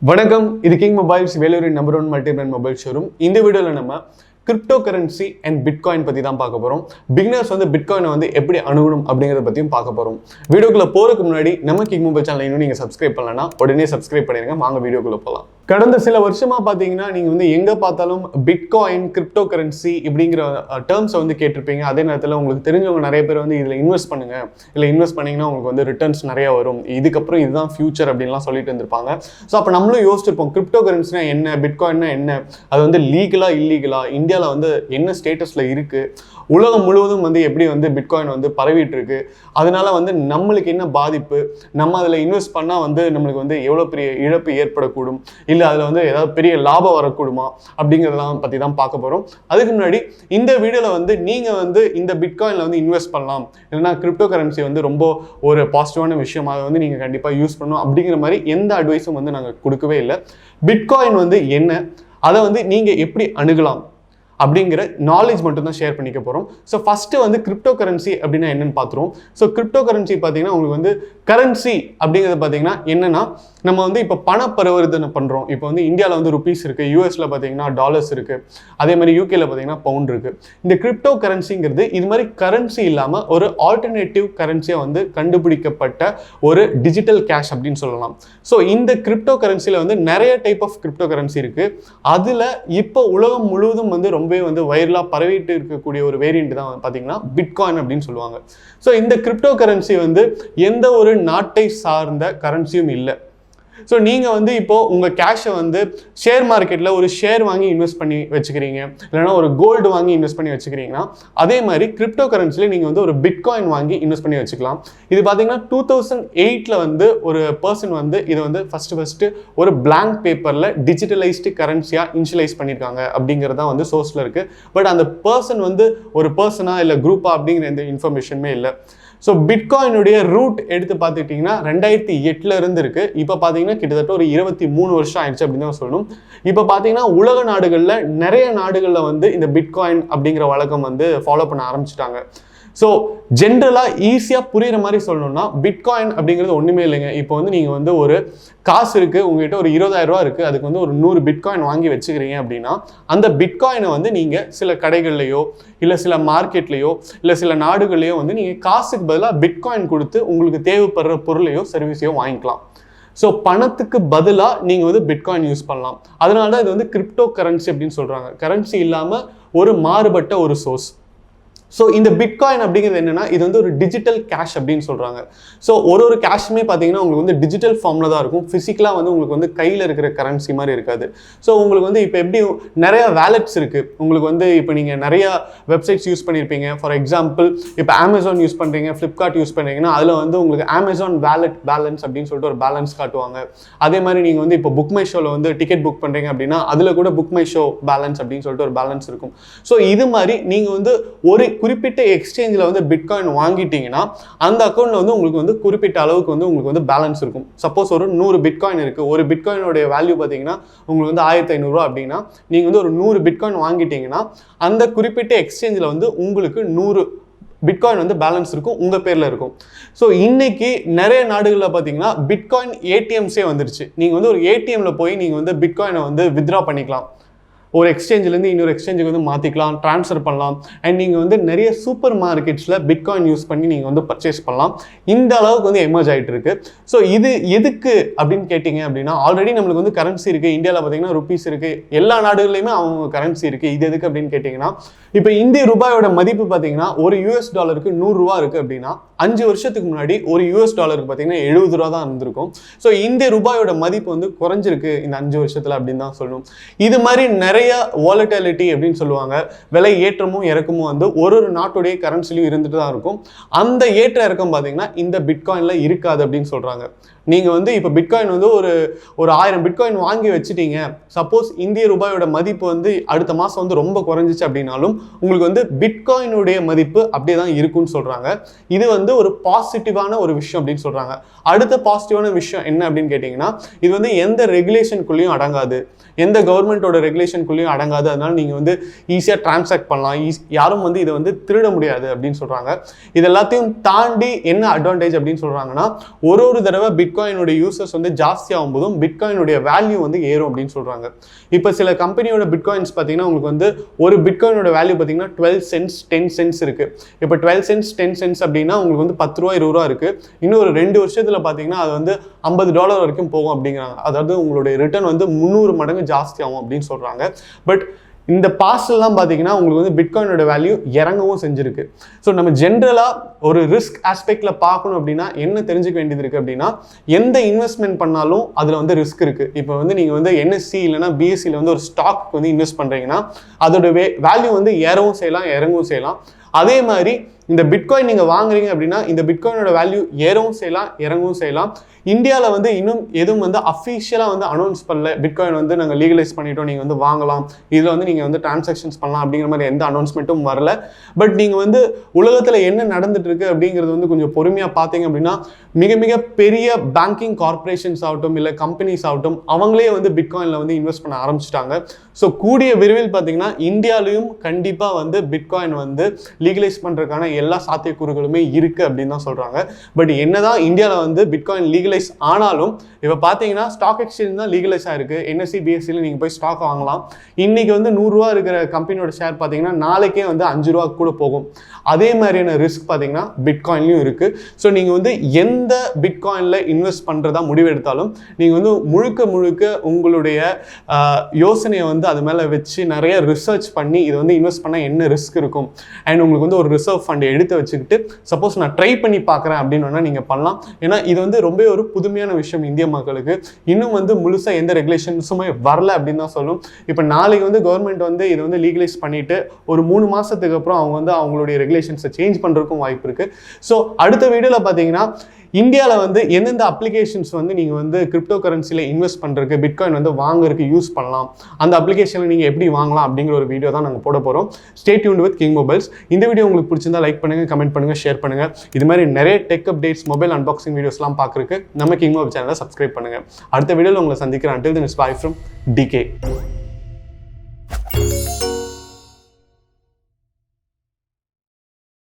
வணக்கம், இது king mobiles Vellore number 1 multi brand mobile showroom. இந்த வீடியோவில் நம்ம கிரிப்டோ கரன்சி அண்ட் பிட்காயின் பற்றி தான் பார்க்க போகிறோம். பிகினர்ஸ் வந்து பிட்காயினை வந்து எப்படி அணுகணும் அப்படிங்கிறத பற்றியும் பார்க்க போகிறோம். வீடியோக்குள்ளே போகிறதுக்கு முன்னாடி நம்ம கிங் மொபைல் சேனல் இன்னும் நீங்கள் சப்ஸ்கிரைப் பண்ணலன்னா உடனே சப்ஸ்கிரைப் பண்ணிடுங்க. வாங்க வீடியோக்குள்ளே போகலாம். கடந்த சில வருஷமாக பார்த்தீங்கன்னா நீங்கள் வந்து எங்கே பார்த்தாலும் பிட்காயின், கிரிப்டோ கரன்சி இப்படிங்கிற டேர்ம்ஸை வந்து கேட்டிருப்பீங்க. அதே நேரத்தில் உங்களுக்கு தெரிஞ்சவங்க நிறைய பேர் வந்து இதில் இன்வெஸ்ட் பண்ணுங்க, இல்லை இன்வெஸ்ட் பண்ணிங்கன்னா உங்களுக்கு வந்து ரிட்டர்ன்ஸ் நிறைய வரும், இதுக்கப்புறம் இதுதான் ஃபியூச்சர் அப்படின்லாம் சொல்லிட்டு இருந்திருப்பாங்க. ஸோ அப்போ நம்மளும் யோசிச்சிருப்போம், கிரிப்டோ கரன்சினா என்ன, பிட்காயின்னா என்ன, அது வந்து லீகலா இல்லீகலா, இந்தியாவில் வந்து என்ன ஸ்டேட்டஸில் இருக்குது, உலகம் முழுவதும் வந்து எப்படி வந்து பிட்காயின் வந்து பரவிட்டு இருக்கு, அதனால வந்து நம்மளுக்கு என்ன பாதிப்பு, நம்ம அதில் இன்வெஸ்ட் பண்ணால் வந்து நம்மளுக்கு வந்து எவ்வளோ பெரிய இழப்பு ஏற்படக்கூடும், இல்லை அதில் வந்து ஏதாவது பெரிய லாபம் வரக்கூடுமா அப்படிங்கிறதெல்லாம் பற்றி தான் பார்க்க போகிறோம். அதுக்கு முன்னாடி இந்த வீடியோவில் வந்து நீங்கள் வந்து இந்த பிட்காயினில் வந்து இன்வெஸ்ட் பண்ணலாம், இல்லைனா கிரிப்டோ கரன்சி வந்து ரொம்ப ஒரு பாசிட்டிவான விஷயம், அதை வந்து நீங்கள் கண்டிப்பாக யூஸ் பண்ணணும் அப்படிங்கிற மாதிரி எந்த அட்வைஸும் வந்து நாங்கள் கொடுக்கவே இல்லை. பிட்காயின் வந்து என்ன, அதை வந்து நீங்கள் எப்படி அணுகலாம் அப்படிங்கிற நாலேஜ் மட்டும் தான் ஷேர் பண்ணிக்க போகிறோம். ஸோ ஃபஸ்ட்டு வந்து கிரிப்டோ கரன்சி அப்படின்னா என்னன்னு பார்த்துருவோம். ஸோ கிரிப்டோ கரன்சி பார்த்தீங்கன்னா உங்களுக்கு வந்து கரன்சி அப்படிங்கிறது பார்த்தீங்கன்னா என்னன்னா, நம்ம வந்து இப்போ பண பரிவர்த்தனை பண்ணுறோம். இப்போ வந்து இந்தியாவில் வந்து ருபீஸ் இருக்குது, யூஎஸில் பார்த்தீங்கன்னா டாலர்ஸ் இருக்குது, அதே மாதிரி யூகேல பார்த்தீங்கன்னா பவுண்ட் இருக்குது. இந்த கிரிப்டோ கரன்சிங்கிறது இது மாதிரி கரன்சி இல்லாமல் ஒரு ஆல்டர்னேட்டிவ் கரன்சியாக வந்து கண்டுபிடிக்கப்பட்ட ஒரு டிஜிட்டல் கேஷ் அப்படின்னு சொல்லலாம். ஸோ இந்த கிரிப்டோ கரன்சியில் வந்து நிறைய டைப் ஆஃப் கிரிப்டோ கரன்சி இருக்குது. அதில் இப்போ உலகம் முழுவதும் வந்து ரொம்பவே வந்து வைரலாக பரவிட்டு இருக்கக்கூடிய ஒரு வேரியண்ட் தான் பார்த்தீங்கன்னா பிட்காயின் அப்படின்னு சொல்லுவாங்க. ஸோ இந்த கிரிப்டோ கரன்சி வந்து எந்த ஒரு நாட்டை சார்ந்த கரன்சியும் இல்லை. ஸோ நீங்கள் வந்து இப்போது உங்கள் கேஷை வந்து ஷேர் மார்க்கெட்டில் ஒரு ஷேர் வாங்கி இன்வெஸ்ட் பண்ணி வச்சுக்கிறீங்க, இல்லைனா ஒரு கோல்டு வாங்கி இன்வெஸ்ட் பண்ணி வச்சுக்கிறீங்கன்னா, அதே மாதிரி கிரிப்டோ கரன்சியில் நீங்கள் வந்து ஒரு பிட்காயின் வாங்கி இன்வெஸ்ட் பண்ணி வச்சுக்கலாம். இது பார்த்தீங்கன்னா 2008 வந்து ஒரு பர்சன் வந்து இதை வந்து ஃபஸ்ட்டு ஒரு பிளாங்க் பேப்பரில் டிஜிட்டலைஸ்டு கரன்சியாக இனிஷியலைஸ் பண்ணியிருக்காங்க அப்படிங்கிறதா வந்து சோர்ஸில் இருக்குது. பட் அந்த பர்சன் வந்து ஒரு பர்சனா இல்லை குரூப்பா அப்படிங்கிற எந்த இன்ஃபர்மேஷனுமே இல்லை. ஸோ பிட்காயினுடைய ரூட் எடுத்து பார்த்துக்கிட்டிங்கன்னா 2008 இருந்து இருக்கு. இப்போ பார்த்தீங்கன்னா கிட்டத்தட்ட ஒரு 23 வருஷம் ஆயிடுச்சு அப்படின்னு தான் சொல்லணும். இப்போ பார்த்தீங்கன்னா உலக நாடுகளில் நிறைய நாடுகளில் வந்து இந்த பிட்காயின் அப்படிங்கிற வழக்கம் வந்து ஃபாலோ பண்ண ஆரம்பிச்சிட்டாங்க. ஸோ ஜென்ரலாக ஈஸியாக புரிகிற மாதிரி சொல்லணும்னா பிட்காயின் அப்படிங்கிறது ஒன்றுமே இல்லைங்க. இப்போ வந்து நீங்கள் வந்து ஒரு காசு இருக்குது, உங்கள்கிட்ட ஒரு 20,000 ரூபா இருக்குது, அதுக்கு வந்து ஒரு 100 பிட்காயின் வாங்கி வச்சுக்கிறீங்க அப்படின்னா, அந்த பிட்காயினை வந்து நீங்கள் சில கடைகள்லையோ இல்லை சில மார்க்கெட்லேயோ இல்லை சில நாடுகள்லையோ வந்து நீங்கள் காசுக்கு பதிலாக பிட்காயின் கொடுத்து உங்களுக்கு தேவைப்படுற பொருளையோ சர்வீஸையோ வாங்கிக்கலாம். ஸோ பணத்துக்கு பதிலாக நீங்கள் வந்து பிட்காயின் யூஸ் பண்ணலாம். அதனால தான் இது வந்து கிரிப்டோ கரன்சி அப்படின்னு சொல்கிறாங்க. கரன்சி இல்லாமல் ஒரு மாறுபட்ட ஒரு சோர்ஸ். ஸோ இந்த பிட்காயின் அப்படிங்கிறது என்னன்னா, இது வந்து ஒரு டிஜிட்டல் கேஷ் அப்படின்னு சொல்கிறாங்க. ஸோ ஒரு கேஷுமே பார்த்தீங்கன்னா உங்களுக்கு வந்து டிஜிட்டல் ஃபார்மில் தான் இருக்கும். ஃபிசிக்கலாக வந்து உங்களுக்கு வந்து கையில் இருக்கிற கரன்சி மாதிரி இருக்காது. ஸோ உங்களுக்கு வந்து இப்போ எப்படி நிறையா வேலெட்ஸ் இருக்குது, உங்களுக்கு வந்து இப்போ நீங்கள் நிறையா வெப்சைட்ஸ் யூஸ் பண்ணியிருப்பீங்க. ஃபார் எக்ஸாம்பிள் இப்போ அமேசான் யூஸ் பண்ணுறீங்க, ஃப்ளிப்கார்ட் யூஸ் பண்ணுறீங்கன்னா அதில் வந்து உங்களுக்கு அமேசான் வேலெட் பேலன்ஸ் அப்படின்னு சொல்லிட்டு ஒரு பேலன்ஸ் காட்டுவாங்க. அதே மாதிரி நீங்கள் வந்து இப்போ புக் மை ஷோவில் வந்து டிக்கெட் புக் பண்ணுறீங்க அப்படின்னா அதில் கூட புக் மை ஷோ பேலன்ஸ் அப்படின்னு சொல்லிட்டு ஒரு பேலன்ஸ் இருக்கும். ஸோ இது மாதிரி நீங்கள் வந்து ஒரு குறிப்பிட்ட எக்ஸ்சேஞ்சில் வந்து பிட்காயின் வாங்கிட்டீங்கன்னா அந்த அக்கௌண்ட்ல வந்து உங்களுக்கு வந்து குறிப்பிட்ட அளவுக்கு வந்து உங்களுக்கு வந்து பேலன்ஸ் இருக்கும். சப்போஸ் ஒரு 100 பிட்காயின் இருக்குது, ஒரு பிட்காயினுடைய வேல்யூ பார்த்தீங்கன்னா உங்களுக்கு வந்து 1500 ரூபா அப்படின்னா, நீங்கள் வந்து ஒரு 100 பிட்காயின் வாங்கிட்டீங்கன்னா அந்த குறிப்பிட்ட எக்ஸ்சேஞ்சில் வந்து உங்களுக்கு 100 பிட்காயின் வந்து பேலன்ஸ் இருக்கும், உங்கள் பேரில் இருக்கும். ஸோ இன்னைக்கு நிறைய நாடுகளில் பார்த்தீங்கன்னா பிட்காயின் ஏடிஎம்ஸே வந்துருச்சு. நீங்கள் வந்து ஒரு ஏடிஎம்ல போய் நீங்கள் வந்து பிட்காயினை வந்து வித்ட்ரா பண்ணிக்கலாம். ஒரு எக்ஸ்சேஞ்சிலேருந்து இன்னொரு எக்ஸ்சேஞ்சுக்கு வந்து மாற்றிக்கலாம், ட்ரான்ஸ்ஃபர் பண்ணலாம். அண்ட் நீங்கள் வந்து நிறைய சூப்பர் மார்க்கெட்ஸில் பிட்காயின் யூஸ் பண்ணி நீங்கள் வந்து பர்ச்சேஸ் பண்ணலாம். இந்த அளவுக்கு வந்து எமர்ஜ் ஆகிட்டு இருக்கு. ஸோ இது எதுக்கு அப்படின்னு கேட்டிங்க அப்படின்னா, ஆல்ரெடி நம்மளுக்கு வந்து கரன்சி இருக்குது. இந்தியாவில் பார்த்தீங்கன்னா ருபீஸ் இருக்குது, எல்லா நாடுகள்லையுமே அவங்க கரன்சி இருக்குது. இது எதுக்கு அப்படின்னு கேட்டிங்கன்னா, இப்போ இந்திய ரூபாயோட மதிப்பு பார்த்தீங்கன்னா ஒரு யூஎஸ் டாலருக்கு 100 ரூபா இருக்குது அப்படின்னா 5 வருஷத்துக்கு முன்னாடி ஒரு யூஎஸ் டாலருக்கு பார்த்தீங்கன்னா 70 ரூபா தான் இருந்திருக்கும். ஸோ இந்திய ரூபாயோட மதிப்பு வந்து குறைஞ்சிருக்கு இந்த 5 வருஷத்தில் அப்படின்னு தான் சொல்லணும். இது மாதிரி நிறைய வாலட்டிலிட்டி அப்படின்னு சொல்லுவாங்க, விலை ஏற்றமும் இறக்கமும் வந்து ஒரு நாட்டுடைய கரன்சிலையும் இருந்துட்டு தான் இருக்கும். அந்த ஏற்ற இறக்கம் பார்த்தீங்கன்னா இந்த பிட்காயின்ல இருக்காது அப்படின்னு சொல்றாங்க. நீங்கள் வந்து இப்போ பிட்காயின் வந்து ஒரு 1000 பிட்காயின் வாங்கி வச்சுட்டீங்க, சப்போஸ் இந்திய ரூபாயோட மதிப்பு வந்து அடுத்த மாதம் வந்து ரொம்ப குறைஞ்சிச்சு அப்படின்னாலும் உங்களுக்கு வந்து பிட்காயினுடைய மதிப்பு அப்படியே தான் இருக்குன்னு சொல்கிறாங்க. இது வந்து ஒரு பாசிட்டிவான ஒரு விஷயம் அப்படின்னு சொல்கிறாங்க. அடுத்த பாசிட்டிவான விஷயம் என்ன அப்படின்னு கேட்டிங்கன்னா, இது வந்து எந்த ரெகுலேஷனுக்குள்ளேயும் அடங்காது, எந்த கவர்மெண்ட்டோட ரெகுலேஷனுக்குள்ளேயும் அடங்காது. அதனால நீங்கள் வந்து ஈஸியாக டிரான்சாக்ட் பண்ணலாம், யாரும் வந்து இதை வந்து திருட முடியாது அப்படின்னு சொல்கிறாங்க. இது எல்லாத்தையும் தாண்டி என்ன அட்வான்டேஜ் அப்படின்னு சொல்கிறாங்கன்னா, ஒரு தடவை பிட்காயின் பிட்காயினோட யூசர்ஸ் வந்து ஜாஸ்தி ஆகும்போதும் பிட்காயினுடைய வேல்யூ வந்து ஏறும் அப்படின்னு சொல்கிறாங்க. இப்போ சில கம்பெனியோட பிட்காயின்ஸ் பார்த்தீங்கன்னா உங்களுக்கு வந்து ஒரு பிட்காயினோட வேல்யூ பார்த்தீங்கன்னா 12 சென்ட்ஸ் 10 சென்ட்ஸ் இருக்குது. இப்போ 12 சென்ட்ஸ் 10 சென்ட்ஸ் அப்படின்னா உங்களுக்கு வந்து 10 ரூபா 20 ரூபா இருக்குது. இன்னும் ஒரு 2 வருஷத்தில் பார்த்தீங்கன்னா அது வந்து $50 வரைக்கும் போகும் அப்படிங்கிறாங்க. அதாவது உங்களுடைய ரிட்டர்ன் வந்து 300 மடங்கு ஜாஸ்தி ஆகும் அப்படின்னு சொல்கிறாங்க. பட் இந்த பாஸ்ட்லாம் பார்த்தீங்கன்னா உங்களுக்கு வந்து பிட்காயினோட வேல்யூ இறங்கவும் செஞ்சிருக்கு. ஸோ நம்ம ஜென்ரலாக ஒரு ரிஸ்க் ஆஸ்பெக்டில் பார்க்கணும் அப்படின்னா என்ன தெரிஞ்சுக்க வேண்டியது இருக்குது அப்படின்னா, எந்த இன்வெஸ்ட்மெண்ட் பண்ணாலும் அதில் வந்து ரிஸ்க் இருக்குது. இப்போ வந்து நீங்கள் வந்து என்எஸ்சி இல்லைனா பிஎஸ்சியில் வந்து ஒரு ஸ்டாக் வந்து இன்வெஸ்ட் பண்ணுறீங்கன்னா அதோட வேல்யூ வந்து ஏறவும் செய்யலாம் இறங்கவும் செய்யலாம். அதே மாதிரி இந்த பிட்காயின் நீங்கள் வாங்குறீங்க அப்படின்னா இந்த பிட்காயினோட வேல்யூ ஏறவும் செய்யலாம் இறங்கவும் செய்யலாம். இந்தியாவில் வந்து இன்னும் எதுவும் வந்து அஃபிஷியலாக வந்து அனௌன்ஸ் பண்ணல, பிட்காயின் வந்து நாங்கள் லீகலைஸ் பண்ணிட்டோம், நீங்கள் வந்து வாங்கலாம், இதில் வந்து நீங்கள் வந்து டிரான்சாக்ஷன்ஸ் பண்ணலாம் அப்படிங்கிற மாதிரி எந்த அனௌன்ஸ்மெண்ட்டும் வரல. பட் நீங்கள் வந்து உலகத்தில் என்ன நடந்துட்டு இருக்கு அப்படிங்கிறது வந்து கொஞ்சம் பொறுமையாக பார்த்தீங்க அப்படின்னா மிக மிக பெரிய பேங்கிங் கார்பரேஷன்ஸ் ஆகட்டும் இல்லை கம்பெனிஸ் ஆகட்டும் அவங்களே வந்து பிட்காயினில் வந்து இன்வெஸ்ட் பண்ண ஆரம்பிச்சிட்டாங்க. ஸோ கூடிய விரைவில் பார்த்தீங்கன்னா இந்தியாவிலையும் கண்டிப்பாக வந்து பிட்காயின் வந்து லீகலைஸ் பண்ணுறதுக்கான எல்லா சாத்தியக்கூறுகளுமே இருக்குது அப்படின்னு தான் சொல்கிறாங்க. பட் என்னதான் இந்தியாவில் வந்து பிட்காயின் லீகலைஸ் ஆனாலும் இப்போ பார்த்தீங்கன்னா ஸ்டாக் எக்ஸ்சேஞ்ச் தான் லீகலைஸ் ஆயிருக்கு. என்எஸ்சி பிஎஸ்சியில் நீங்கள் போய் ஸ்டாக் வாங்கலாம். இன்னைக்கு வந்து 100 ரூபா இருக்கிற கம்பெனியோட ஷேர் பார்த்தீங்கன்னா நாளைக்கே வந்து 5 ரூபா கூட போகும். அதே மாதிரியான ரிஸ்க் பார்த்தீங்கன்னா பிட்காயின்லையும் இருக்குது. ஸோ நீங்கள் வந்து எந்த பிட்காயினில் இன்வெஸ்ட் பண்ணுறதா முடிவெடுத்தாலும் நீங்கள் வந்து முழுக்க முழுக்க உங்களுடைய யோசனையை வந்து அது மேலே வச்சு நிறைய ரிசர்ச் பண்ணி இதை வந்து இன்வெஸ்ட் பண்ணால் என்ன ரிஸ்க் இருக்கும் அண்ட் உங்களுக்கு வந்து ஒரு ரிசர்வ் ஃபண்ட் எடுத்து வச்சுக்கிட்டு சப்போஸ் நான் ட்ரை பண்ணி பார்க்குறேன் அப்படின்னு வேணால் நீங்கள் பண்ணலாம். ஏன்னா இது வந்து ரொம்ப ஒரு புதுமையான விஷயம் இந்திய மக்களுக்கு. இன்னும் வந்து முழுசாக எந்த ரெகுலேஷன்ஸுமே வரல அப்படின்னு தான் சொல்லும். இப்போ நாளைக்கு வந்து கவர்மெண்ட் வந்து இதை வந்து லீகலைஸ் பண்ணிட்டு ஒரு 3 மாதத்துக்கு அப்புறம் அவங்க வந்து அவங்களுடைய ரெகுலேஷன்ஸை சேஞ்ச் பண்ணுறதுக்கும் வாய்ப்பு இருக்குது. ஸோ அடுத்த வீடியோவில் பார்த்தீங்கன்னா இந்தியாவில் வந்து எந்தெந்த அப்ளிகேஷன்ஸ் வந்து நீங்கள் வந்து கிரிப்டோ கரன்சியில் இன்வெஸ்ட் பண்ணுறதுக்கு பிட்காயின் வந்து வாங்குறதுக்கு யூஸ் பண்ணலாம், அந்த அப்ளிகேஷனில் நீங்கள் எப்படி வாங்கலாம் அப்படிங்கிற ஒரு வீடியோ தான் நாங்கள் போட போகிறோம். Stay tuned with king mobiles. இந்த வீடியோ உங்களுக்கு பிடிச்சிருந்தா லைக் பண்ணுங்கள், கமெண்ட் பண்ணுங்கள், ஷேர் பண்ணுங்கள். இது மாதிரி நிறைய டெக் அப்டேட்ஸ் மொபைல் அன்பாக்சிங் வீடியோஸ்லாம் பார்க்குறதுக்கு நம்ம கிங் மொபைல் சேனலை சப்ஸ்கிரைப் பண்ணுங்கள். அடுத்த வீடியோவில் உங்களை சந்திக்கிறேன். Until then, it's bye from DK.